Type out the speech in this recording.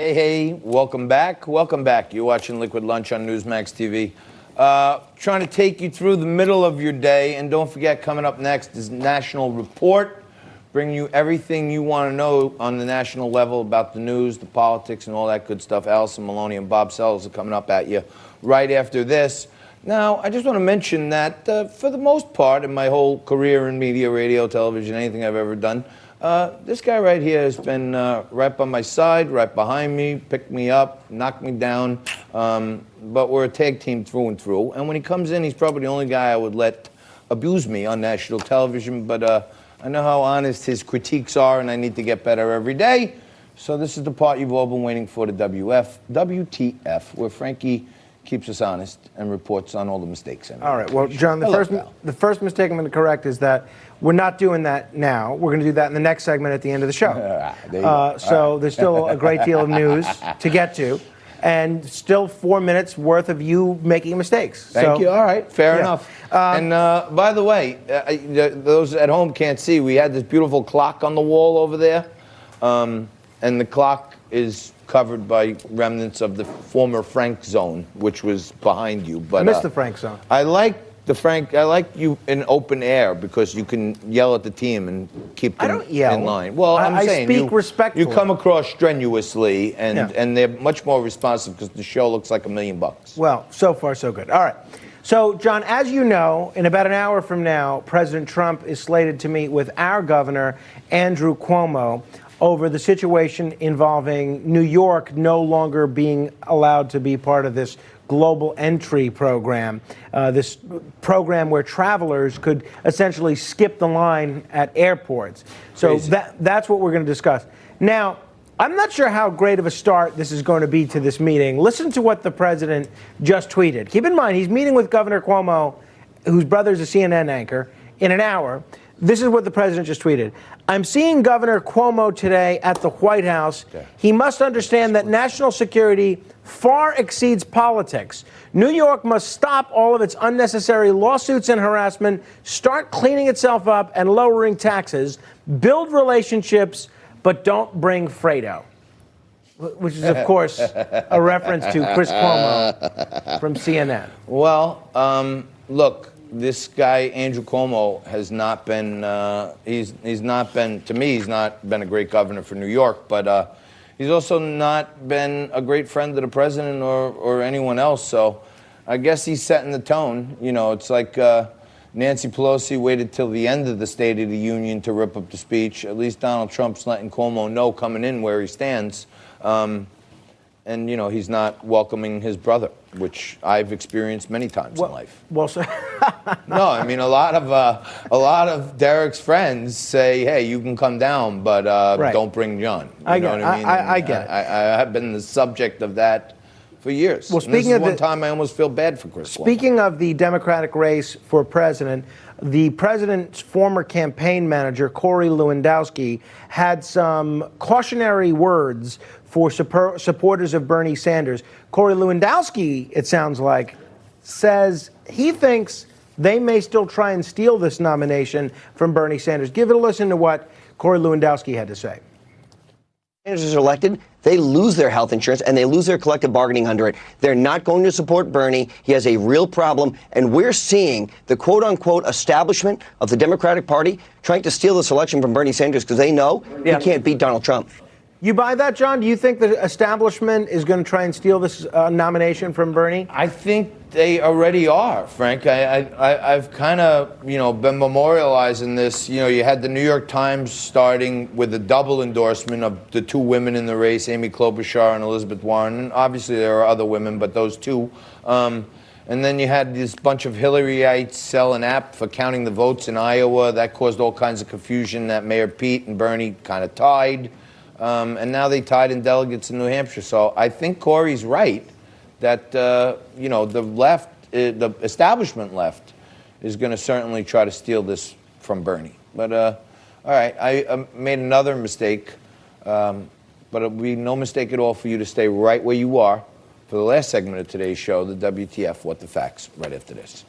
Hey, welcome back. Welcome back. You're watching Liquid Lunch on Newsmax TV. Trying to take you through the middle of your day. And don't forget, coming up next is National Report, bringing you everything you want to know on the national level about the news, the politics, and all that good stuff. Allison Maloney and Bob Sellers are coming up at you right after this. Now, I just want to mention that for the most part in my whole career in media, radio, television, anything I've ever done, this guy right here has been right by my side, right behind me, picked me up, knocked me down. But we're a tag team through and through. And when he comes in, he's probably the only guy I would let abuse me on national television. But I know how honest his critiques are, and I need to get better every day. So this is the part you've all been waiting for, the WTF, where Frankie keeps us honest and reports on all the mistakes. All right. Well, John, the first mistake I'm going to correct is that we're not doing that now. We're going to do that in the next segment at the end of the show. So there's still a great deal of news to get to, and still 4 minutes worth of you making mistakes. Thank you. All right. Fair enough. And by the way, those at home can't see, we had this beautiful clock on the wall over there, and the clock is covered by remnants of the former Frank Zone, which was behind you. But I missed the Frank Zone. I like you in open air because you can yell at the team and keep them in line. Well, I'm saying I speak respectfully. You come across strenuously, and they're much more responsive because the show looks like $1 million. Well, so far so good. All right. So, John, as you know, in about an hour from now, President Trump is slated to meet with our governor, Andrew Cuomo, over the situation involving New York no longer being allowed to be part of this global entry program, this program where travelers could essentially skip the line at airports. So that's what we're going to discuss. Now, I'm not sure how great of a start this is going to be to this meeting. Listen to what the president just tweeted. Keep in mind, he's meeting with Governor Cuomo, whose brother is a CNN anchor, in an hour. This is what the president just tweeted. I'm seeing Governor Cuomo today at the White House. He must understand that national security far exceeds politics. New York must stop all of its unnecessary lawsuits and harassment, start cleaning itself up and lowering taxes, build relationships, but don't bring Fredo. Which is, of course, a reference to Chris Cuomo from CNN. Well, look. This guy, Andrew Cuomo, has not been, he's not been, to me, he's not been a great governor for New York, but he's also not been a great friend to the president or anyone else. So I guess he's setting the tone. You know, it's like Nancy Pelosi waited till the end of the State of the Union to rip up the speech. At least Donald Trump's letting Cuomo know coming in where he stands. And, you know, he's not welcoming his brother, which I've experienced many times in life. Well, so no, I mean, a lot of Derek's friends say, hey, you can come down, but don't bring John. You know what I mean? I get it. I have been the subject of that for years. Well, speaking of one time I almost feel bad for Chris. Speaking of the Democratic race for president, the president's former campaign manager, Corey Lewandowski, had some cautionary words for supporters of Bernie Sanders. Corey Lewandowski, it sounds like, says he thinks they may still try and steal this nomination from Bernie Sanders. Give it a listen to what Corey Lewandowski had to say. Sanders is elected, they lose their health insurance and they lose their collective bargaining under it. They're not going to support Bernie. He has a real problem. And we're seeing the quote unquote establishment of the Democratic Party trying to steal this election from Bernie Sanders because they know he can't beat Donald Trump. You buy that, John? Do you think the establishment is going to try and steal this nomination from Bernie? I think they already are, Frank. I've kind of, been memorializing this. You know, you had the New York Times starting with a double endorsement of the two women in the race, Amy Klobuchar and Elizabeth Warren. And obviously there are other women, but those two. And then you had this bunch of Hillaryites sell an app for counting the votes in Iowa. That caused all kinds of confusion that Mayor Pete and Bernie kind of tied. And now they tied in delegates in New Hampshire. So I think Corey's right that, the left, the establishment left, is going to certainly try to steal this from Bernie. But, all right, I made another mistake, but it'll be no mistake at all for you to stay right where you are for the last segment of today's show, the WTF, What the Facts, right after this.